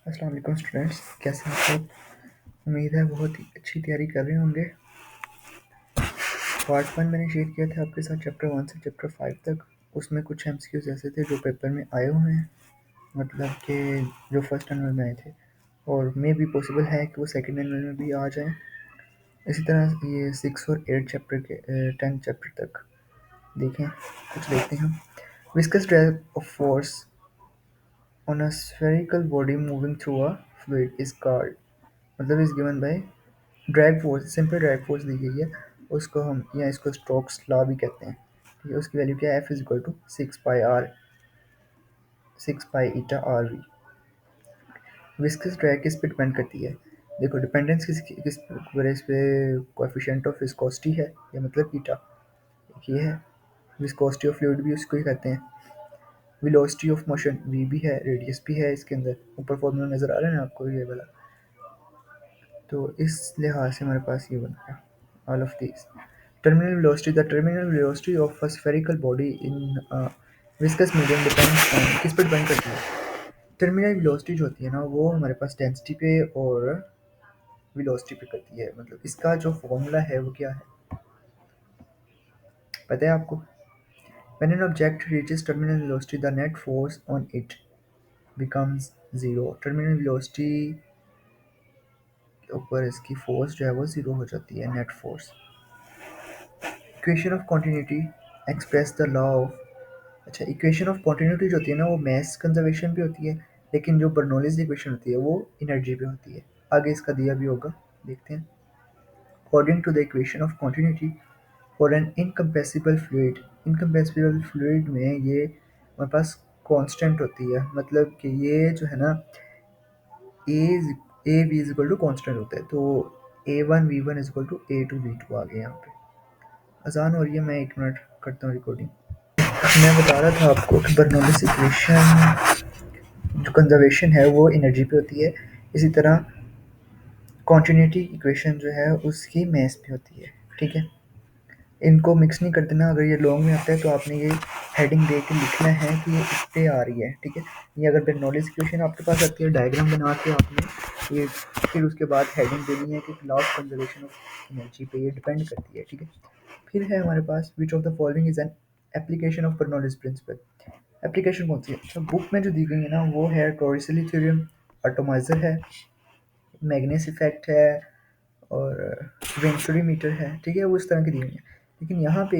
अस्सलाम वालेकुम स्टूडेंट्स, कैसे हैं आप सब। उम्मीद है बहुत ही अच्छी तैयारी कर रहे होंगे। पार्ट वन मैंने शेयर किया था आपके साथ चैप्टर वन से चैप्टर फाइव तक। उसमें कुछ एमसीक्यूज ऐसे थे जो पेपर में आए हुए हैं, मतलब कि जो फर्स्ट एनुअल में आए थे, और मे भी पॉसिबल है कि वो सेकंड एनुअल में भी आ जाएं। इसी तरह ये सिक्स और एट चैप्टर के 10th चैप्टर तक देखें। कुछ देखते हैं हम। Viscous drag of force on a spherical body moving through a fluid is called, मतलब is given by drag force, simple drag force दी गई है। उसको हम या इसको स्टोक्स लॉ भी कहते हैं। ठीक है, उसकी वैल्यू क्या है, F is equal to 6 pi eta R V. Viscous drag किस पे डिपेंड करती है। देखो, डिपेंडेंस किस किस इस पे कोएफिशिएंट ऑफ विस्कोसिटी है, या मतलब ईटा ये है। विस्कोसिटी ऑफ फ्लूइड भी उसको ही कहते हैं। वेलोसिटी ऑफ मोशन वी भी है, रेडियस भी है इसके अंदर। ऊपर फॉर्मूला नज़र आ रहा है ना आपको, ये वाला। तो इस लिहाज से हमारे पास ये बन गया all of these. Terminal velocity, the terminal velocity of a spherical body in viscous medium depends on, किस पर डिपेंड करती है। टर्मिनल वेलोसिटी जो होती है ना, वो हमारे पास डेंसिटी पे और वेलोसिटी पे करती है। मतलब इसका जो फॉर्मूला है वो क्या है, पता है आपको। When an object reaches terminal velocity the net force on it becomes zero. Terminal velocity के ऊपर इसकी फोर्स जो है वो जीरो हो जाती है, net force. Equation of continuity express the law of, अच्छा, इक्वेशन ऑफ कॉन्टिन्यूटी जो होती है ना, वो मास कंजर्वेशन भी होती है, लेकिन जो बर्नौलीज इक्वेशन होती है वो एनर्जी पे होती है। आगे इसका दिया भी होगा, देखते हैं। According to the equation of continuity for an incompressible fluid, incompressible fluid में ये हमारे पास कांस्टेंट होती है। मतलब कि ये जो है ना, A V is equal to constant होता है। तो A one V one is equal to A two V two आ गया। यहाँ पे अजान हो रही है, मैं 1 मिनट करता हूँ रिकॉर्डिंग। मैं बता रहा था आपको कि बर्नौलीज इक्वेशन जो कंजर्वेशन है वो एनर्जी पे होती है। इसी तरह कॉन्टिन्यूटी इक्वेशन जो है उसकी मास पे होती है। ठीक है, इनको मिक्स नहीं कर देना। अगर ये लॉन्ग में आता है तो आपने ये हेडिंग दे के लिखना है कि ये इस पे आ रही है। ठीक है, ये अगर बर्नौलीज इक्वेशन आपके पास आती है, डायग्राम बना के आपने ये, फिर उसके बाद हेडिंग देनी है कि law of conservation of energy पे ये डिपेंड करती है। ठीक है, फिर है हमारे पास which of the following is an application of Bernoulli's principle. Application कौन सी है, तो बुक में जो दी गई है ना, वो है टॉरिसली थ्योरम, एटॉमाइजर है, मैग्नेस इफेक्ट है, और वेंचुरी मीटर है। ठीक है, वो इस तरह की दी हुई है। लेकिन यहाँ पे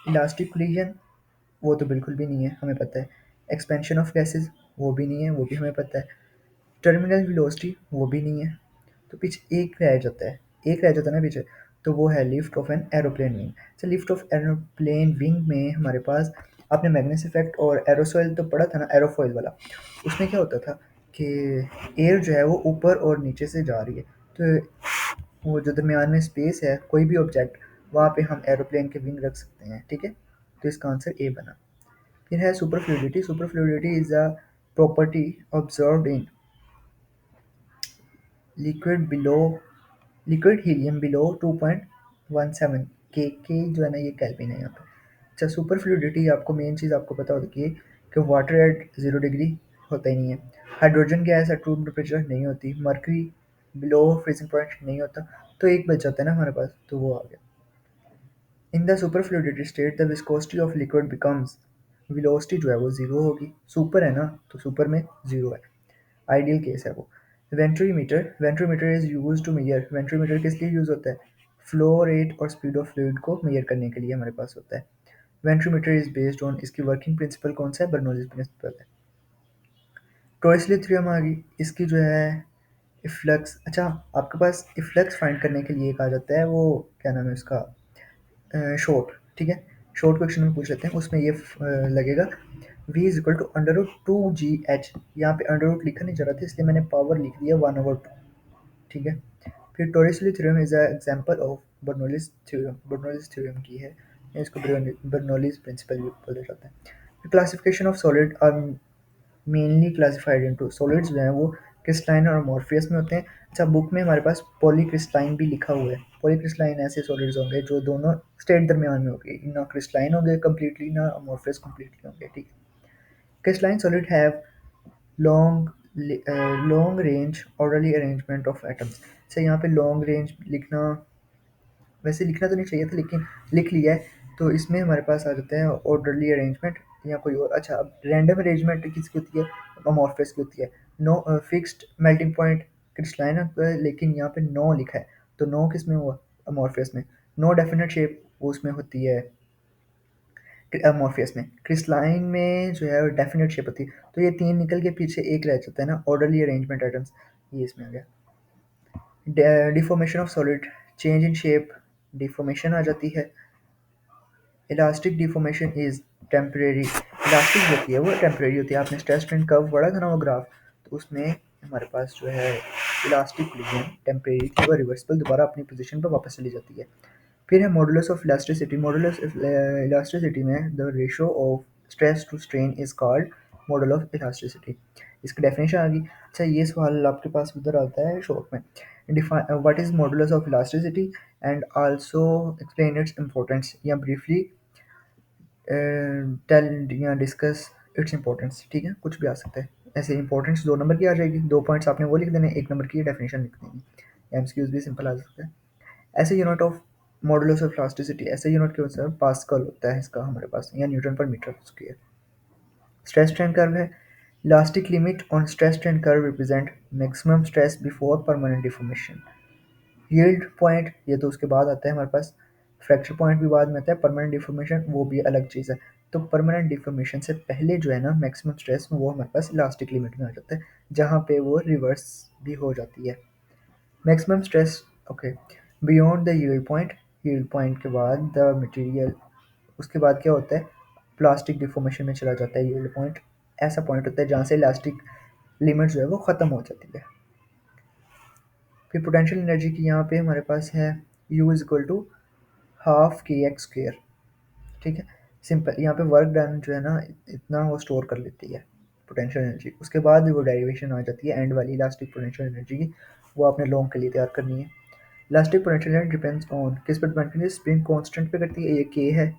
इलास्टिक कोलिजन वो तो बिल्कुल भी नहीं है, हमें पता है। एक्सपेंशन ऑफ गैसेस वो भी नहीं है, वो भी हमें पता है। टर्मिनल वेलोसिटी वो भी नहीं है। तो पीछे एक रह जाता है, एक रह जाता है ना पीछे, तो वो है lift off an aeroplane wing. अच्छा, लिफ्ट ऑफ एरोप्लेन विंग में हमारे पास, आपने मैग्नेस इफेक्ट और एरोसॉइल तो पढ़ा था ना, एरोफॉइल वाला। उसमें क्या होता था कि एयर जो है वो ऊपर और नीचे से जा रही है, तो वो जो दरमियान में स्पेस है, कोई भी ऑब्जेक्ट, वहाँ पे हम एरोप्लेन के विंग रख सकते हैं। ठीक है, तो इसका आंसर ए बना। फिर है super fluidity. Super fluidity is a property observed in liquid below, liquid helium below 2.17 के जो है ना, ये केल्विन है यहाँ पे। अच्छा, सुपर फ्लूइडिटी आपको मेन चीज़ आपको पता होती है कि वाटर एट 0 डिग्री होता ही नहीं है। Hydrogen gas at room temperature नहीं होती। मर्करी बिलो फ्रीजिंग पॉइंट नहीं होता। तो एक बच जाता है ना हमारे पास, तो वो आ गया। In the super fluidity state the viscosity of liquid becomes, velocity जो है वो जीरो होगी। सुपर है ना, तो सुपर में जीरो है, आइडियल केस है वो। वेंट्रीमीटर, वेंट्रीमीटर इज यूज टू मेजर, वेंट्रीमीटर किस लिए यूज होता है, फ्लो रेट और स्पीड ऑफ फ्लूइड को मेजर करने के लिए हमारे पास होता है। वेंट्रीमीटर इज बेस्ड ऑन, इसकी वर्किंग प्रिंसिपल कौन सा है, बर्नौलीज प्रिंसिपल है। टॉयसली थ्योरम आ गई, इसकी जो है इफ्लक्स। अच्छा, आपके पास इफ्लक्स फाइंड करने के लिए एक आ जाता है, वो क्या नाम है उसका, शॉर्ट। ठीक है, शॉर्ट क्वेश्चन में पूछ लेते हैं, उसमें ये लगेगा v is equal to under root two G H. यहाँ पे अंडर रूट लिखा नहीं जा रहा था, इसलिए मैंने पावर लिख दिया 1/2। ठीक है, फिर Torricelli's theorem is a example of Bernoulli's theorem, Bernoulli's theorem की है, इसको बर्नौलीज प्रिंसिपल भी बोला जाता है। Classification of solid are mainly classified into, solids जो हैं वो क्रिस्टलाइन और अमॉर्फियस में होते हैं। अच्छा, बुक में हमारे पास पॉलीक्रिस्टलाइन भी लिखा हुआ है। पॉलीक्रिस्टलाइन ऐसे सॉलिड्स होंगे जो दोनों स्टेट दरमियान में होंगे, ना क्रिस्टलाइन होंगे कम्प्लीटली, ना अमॉर्फियस कम्प्लीटली होंगे। ठीक है, crystalline solid have long long range orderly arrangement of atoms. अच्छा, यहाँ पे लॉन्ग रेंज लिखना, वैसे लिखना तो नहीं चाहिए था लेकिन लिख लिया है। तो इसमें हमारे पास आ जाता है ऑर्डरली अरेंजमेंट या कोई और। अच्छा, अब रैंडम अरेंजमेंट किसकी होती है? अमॉर्फस की होती है। No fixed melting point crystalline है, लेकिन यहाँ पे नो लिखा है, तो नो किस में हुआ? अमॉर्फस में। नो डेफिनेट शेप उसमें होती है अमॉर्फियस में। क्रिस्टलाइन में जो है डेफिनेट शेप होती है। तो ये तीन निकल के पीछे एक रह जाता है ना, ऑर्डरली अरेंजमेंट आइटम्स, ये इसमें आ गया। Deformation of solid, change in shape, deformation आ जाती है। Elastic deformation is temporary, elastic होती है वो टेम्परेरी होती है। आपने स्ट्रेस स्ट्रेन कर्व पढ़ा था ना वो ग्राफ, तो उसमें हमारे पास जो है इलास्टिक रीजन टेम्परेरी थी, वो रिवर्सिबल दोबारा अपनी पोजीशन पर वापस चली जाती है। फिर है modulus of elasticity. Modulus elasticity में the ratio of stress to strain is called model of elasticity. इसकी डेफिनेशन आ गई। अच्छा, ये सवाल आपके पास उधर आता है शॉर्ट में, define what is modulus of elasticity and also explain its importance, या ब्रीफली टेल या डिस्कस इट्स इंपॉर्टेंस। ठीक है, कुछ भी आ सकता है। ऐसे इंपॉर्टेंस 2 नंबर की आ जाएगी, 2 पॉइंट्स आपने वो लिख देने, 1 नंबर की डेफिनेशन लिख देनी। एमसीक्यूज भी सिंपल आ सकता है। ऐसे unit of modulus of elasticity, ऐसे यूनिट के अनुसार पास्कल होता है इसका हमारे पास, या न्यूटन पर metre square. Stress strain curve है। Elastic limit on stress strain curve represent maximum stress before permanent deformation. Yield point, ये तो उसके बाद आता है हमारे पास। फ्रैक्चर पॉइंट भी बाद में आता है। परमानेंट डिफॉर्मेशन वो भी अलग चीज़ है। तो परमानेंट डिफॉर्मेशन से पहले जो है ना मैक्सिमम स्ट्रेस, वो हमारे पास इलास्टिक लिमिट में आ जाता है, जहाँ पे वो रिवर्स भी हो जाती है। Maximum stress, okay, beyond the yield point के बाद द मटेरियल, उसके बाद क्या होता है? प्लास्टिक डिफॉर्मेशन में चला जाता है यील्ड पॉइंट। ऐसा पॉइंट होता है जहाँ से इलास्टिक लिमिट जो है वो ख़त्म हो जाती है। फिर पोटेंशियल एनर्जी की यहाँ पे हमारे पास है U is equal to half K X square. ठीक है, सिंपल। यहाँ पे वर्क डन जो है ना इतना वो स्टोर कर लेती है पोटेंशियल एनर्जी। उसके बाद वो डेरिवेशन आ जाती है एंड वाली इलास्टिक पोटेंशियल एनर्जी की, वो आपने लॉन्ग के लिए तैयार करनी है। Elastic potential energy depends on, किस पर डिपेंड करती है? स्प्रिंग कांस्टेंट पे करती है, ये के है,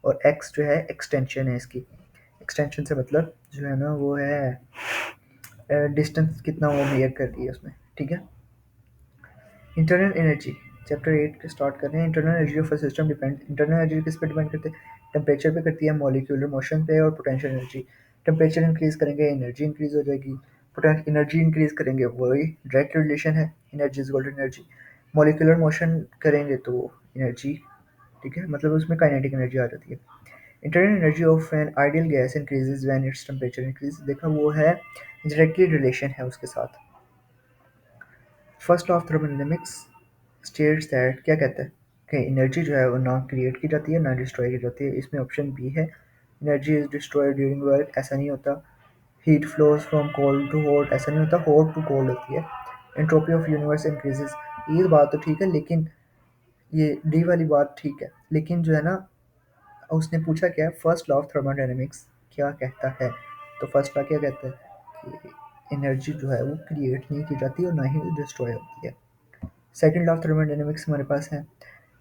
और एक्स जो है एक्सटेंशन है इसकी। एक्सटेंशन से मतलब जो है ना वो है डिस्टेंस कितना वो मेयर कर रही है उसमें। ठीक है। इंटरनल एनर्जी, चैप्टर 8 के स्टार्ट कर रहे हैं। Internal energy of a system depend, internal energy किस पे डिपेंड करते हैं? टेम्परेचर पे करती है, मॉलिक्यूलर मोशन पे, और पोटेंशियल एनर्जी। टेम्परेचर इंक्रीज करेंगे एनर्जी इंक्रीज हो जाएगी, पोटेंशियल एनर्जी इंक्रीज करेंगे, वही डायरेक्ट रिलेशन है, energy is equal to energy. Molecular motion करेंगे तो एनर्जी, ठीक है, मतलब उसमें काइनेटिक एनर्जी आ जाती है। Internal energy of an ideal gas increases when its temperature increase, देखा वो है डायरेक्टली रिलेशन है उसके साथ। First law of thermodynamics states that, क्या कहता है कि एनर्जी जो है वो ना क्रिएट की जाती है ना डिस्ट्रॉय की जाती है। इसमें ऑप्शन बी है, energy is destroyed during work, ऐसा नहीं होता। Heat flows from cold to hot, ऐसा नहीं होता, हॉट टू कोल्ड होती है। एंट्रोपी ऑफ यूनिवर्स इंक्रीजेज, ये बात तो ठीक है, लेकिन ये डी वाली बात ठीक है, लेकिन जो है ना उसने पूछा क्या है, फर्स्ट लॉ ऑफ थर्मोडायनेमिक्स क्या कहता है? तो फर्स्ट लॉ क्या कहता है कि एनर्जी जो है वो क्रिएट नहीं की जाती और ना ही डिस्ट्रॉय होती है। सेकंड लॉ ऑफ थर्मोडायनेमिक्स हमारे पास है।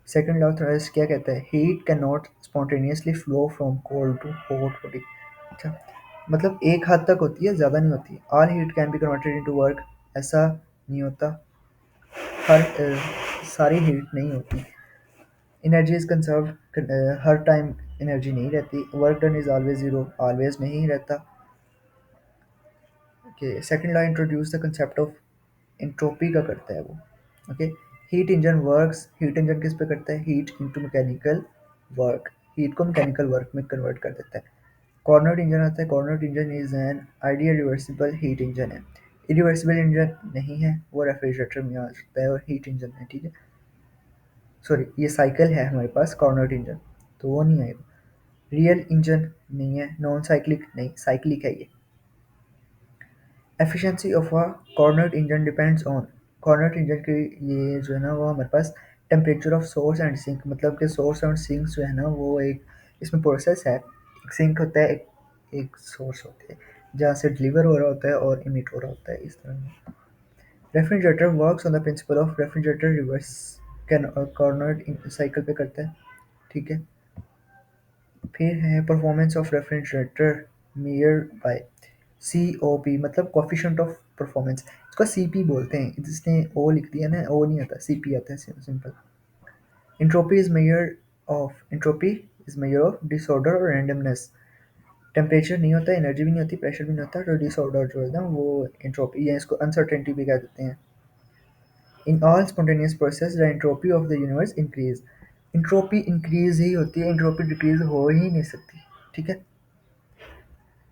सेकंड लॉ ऑफ थर्मोडायनेमिक्स क्या कहता है? Heat can not spontaneously flow from cold to hot body. अच्छा, मतलब एक हद तक होती है, ज़्यादा नहीं होती। All heat can be converted into work, ऐसा नहीं होता। हर सारी हीट नहीं होती। Energy is conserved, her time energy नहीं रहती। Work done is always zero, always नहीं रहता। Okay, second law introduce the concept of entropy का करता है वो। Okay, heat engine works, heat engine किस पे करता है? Heat into mechanical work, heat को मैकेनिकल वर्क में कन्वर्ट कर देता है। कॉर्नर्ड इंजन आता है। Cornered engine is an ideal reversible heat engine है। इरिवर्सिबल इंजन नहीं है, वो रेफ्रिजरेटर में आ सकता है और हीट इंजन है। ठीक है, सॉरी, ये साइकिल है हमारे पास कॉर्नर्ड इंजन, तो वो नहीं आएगा। रियल इंजन नहीं है, नॉन साइक्लिक नहीं, साइक्लिक है ये। Efficiency of a Carnot engine depends on, Carnot engine की ये जो है ना वो हमारे पास temperature of source and sink, मतलब कि सोर्स एंड सिंक जो है ना वो एक इसमें प्रोसेस है। एक सिंक होता है, एक सोर्स होता है जहाँ से डिलीवर हो रहा होता है और इमिट हो रहा होता है, इस तरह। Refrigerator works on the principle of refrigerator reverse, can cornered cycle पे करता है। ठीक है। फिर है performance of refrigerator measure by, COP मतलब कोफिशिएंट ऑफ परफॉर्मेंस, इसको CP बोलते हैं, जिसने O लिख दिया ना, O नहीं आता, CP आता है, simple. Entropy is measure of disorder और रैंडमनेस। टेम्परेचर नहीं होता, एनर्जी भी नहीं होती, प्रेशर भी नहीं होता, तो डिसऑर्डर जो है ना वो एंट्रोपी, या इसको अनसर्टेनिटी भी कह देते हैं। In all spontaneous process the entropy of the universe increase. Entropy increase ही होती है, एंट्रोपी डिक्रीज हो ही नहीं सकती, ठीक है।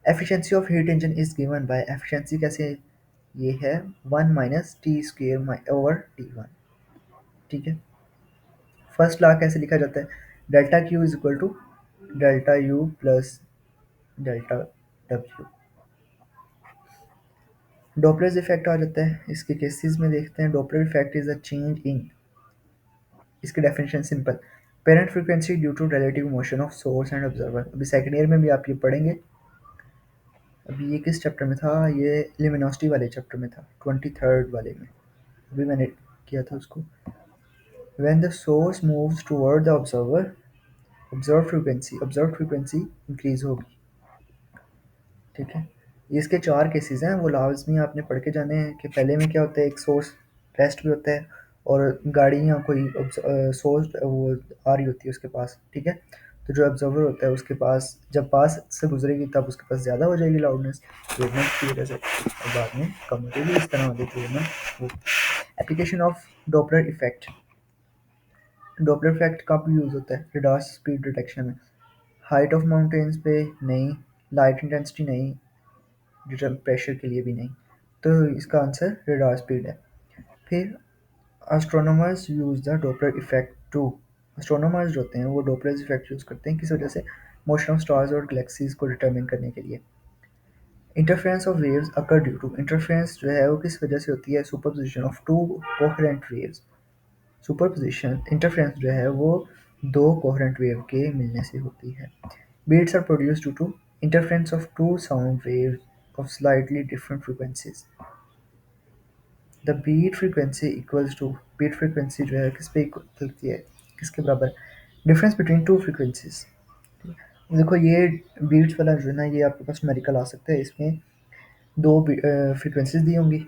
Efficiency of heat engine is given by, efficiency कैसे, ये है 1 minus T square over T1, ठीक है। फर्स्ट लॉ कैसे लिखा जाता है, delta Q is equal to delta U plus delta W. Doppler's effect आ जाता है, इसके केसेस में देखते हैं। Doppler effect is a change in, इसकी definition simple, parent frequency due to relative motion of source and observer. अभी second year में भी आप ये पढ़ेंगे। अभी ये किस चैप्टर में था, ये लिमिनोसिटी वाले चैप्टर में था, 23rd वाले में, अभी मैंने किया था उसको। When the source moves toward the observer, observe frequency increase होगी, ठीक है। इसके चार केसेस हैं, वो लाजमी आपने पढ़ के जाने हैं कि पहले में क्या होता है, एक सोर्स रेस्ट भी होता है और गाड़ी या कोई सोर्स वो आ रही होती है उसके पास, ठीक है। तो जो ऑब्जर्वर होता है उसके पास जब पास से गुजरेगी तब उसके पास ज़्यादा हो जाएगी लाउडनेस वेवलेंथ की वजह से, और बाद में कम हो जाएगी, इस तरह वाली वेवलेंथ। वो application of Doppler effect, Doppler effect कब यूज़ होता है, रडार स्पीड डिटेक्शन में। हाइट ऑफ माउंटेन्स पे नहीं, लाइट इंटेंसिटी नहीं, डिटरम प्रेशर के लिए भी नहीं, तो इसका आंसर रेडार स्पीड है। फिर astronomers use the Doppler effect to, astronomers जो होते हैं वो डॉपलर इफेक्ट यूज़ करते हैं किस वजह से, मोशन ऑफ स्टार्स और गैलेक्सीज को डिटरमिन करने के लिए। Interference of waves occur due to, interference जो है वो किस वजह से होती है, superposition of two coherent waves. Superposition interference जो है वो दो कोहेरेंट वेव के मिलने से होती है। Beats are produced due to interference of two sound waves of slightly different frequencies. The beat frequency equals to, beat frequency जो है किस पे equal होती है, किसके बराबर, डिफरेंस बिटवीन टू फ्रीक्वेंसीज। देखो ये बीट्स वाला जो है ना, ये आपके पास न्यूमेरिकल आ सकता है, इसमें दो फ्रीक्वेंसीज दी होंगी,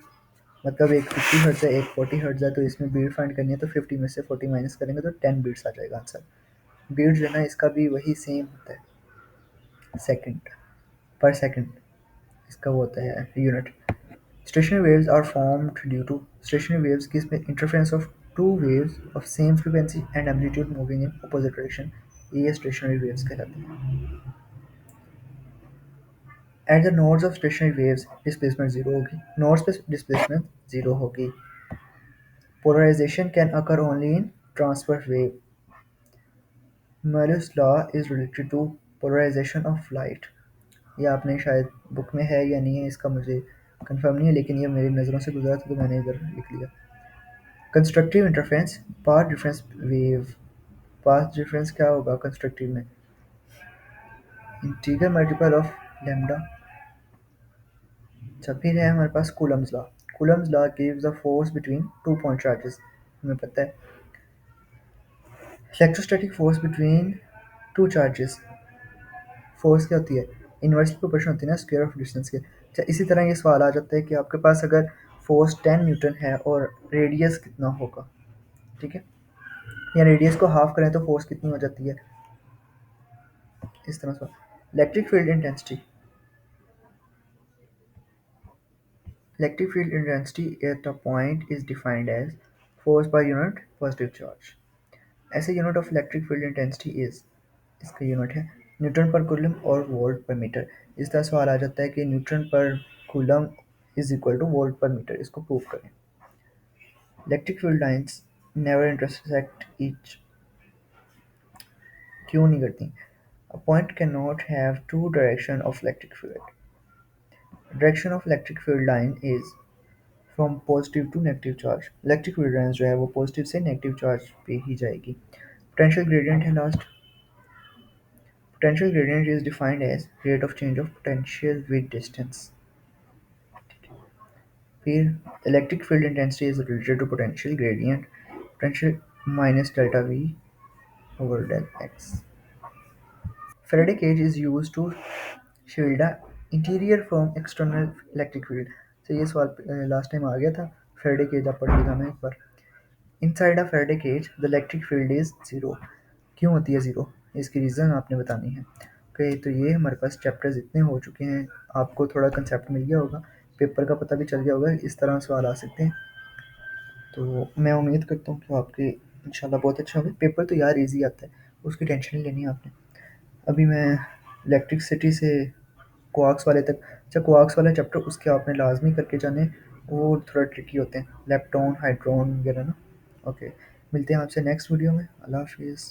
मतलब एक 50 हर्ट्ज है, एक 40 हर्ट्ज है, तो इसमें बीट फाइंड करनी है तो 50 में से 40 माइनस करेंगे तो 10 बीट्स आ जाएगा आंसर। बीट जो है ना इसका भी वही सेम होता है, सेकंड पर सेकंड इसका वो होता है unit. Stationary waves are formed due to, stationary waves किस में, interference of two waves of same frequency and amplitude moving in opposite direction, ये stationary waves कहलाती हैं। At the nodes of stationary waves displacement zero होगी, nodes पे displacement zero होगी। Polarization can occur only in transverse wave. Malus law is related to polarization of light। ये आपने शायद book में है या नहीं है इसका मुझे कंफर्म नहीं है, लेकिन ये मेरी नज़रों से गुजरा था तो मैंने इधर लिख लिया। Constructive interference, path difference wave, path difference क्या होगा कंस्ट्रक्टिव में, इंटीग्रल मल्टीपल ऑफ लैम्डा। अच्छा फिर है हमारे पास Coulomb's law, Coulomb's law gives the force between two point charges, हमें पता है। Electrostatic force between two charges, force क्या होती है, इन्वर्सली प्रोपोर्शनल होती है ना स्क्वायर ऑफ डिस्टेंस के। अच्छा इसी तरह ये सवाल आ जाता है कि आपके पास अगर फोर्स 10 न्यूटन है और रेडियस कितना होगा, ठीक है, या रेडियस को हाफ करें तो फोर्स कितनी हो जाती है, इस तरह से। Electric field intensity, electric field intensity at a point is defined as force per unit positive charge. ऐसे unit of electric field intensity is, इसका यूनिट है न्यूटन पर कूलम और वोल्ट पर मीटर। इस तरह सवाल आ जाता है कि newton per coulomb is equal to volt per metre, इसको प्रूव करें। Electric field lines never intersect each, क्यों नहीं करती, a point can not have two direction of electric field. Direction of electric field line is from positive to negative charge, electric field lines जो है वो positive से negative charge पे ही जाएगी। पोटेंशियल ग्रेडियंट है last, potential gradient is defined as rate of change of potential with distance. फिर electric field intensity is related to potential gradient, potential minus delta V over del X. Faraday cage is used to shield a interior from external electric field. तो ये सवाल last time आ गया था। Faraday cage आप पढ़ लेगा मैं एक बार। Inside a Faraday cage the electric field is zero. क्यों होती है ज़ीरो, इसकी रीज़न आपने बतानी है। ओके, तो ये हमारे पास चैप्टर्स इतने हो चुके हैं, आपको थोड़ा कंसेप्ट मिल गया होगा, पेपर का पता भी चल गया होगा इस तरह सवाल आ सकते हैं। तो मैं उम्मीद करता हूँ कि आपके इंशाल्लाह बहुत अच्छा होगा। पेपर तो यार इजी आता है, उसकी टेंशन नहीं लेनी है आपने। अभी मैं इलेक्ट्रिसिटी से क्वार्क्स वाले तक, अच्छा क्वार्क्स वाला चैप्टर उसके आपने लाजमी करके जाने, वो थोड़ा ट्रिकी होते हैं, लेप्टॉन हाइड्रॉन वगैरह ना। ओके, मिलते हैं आपसे नेक्स्ट वीडियो में। अल्लाह हाफिज़।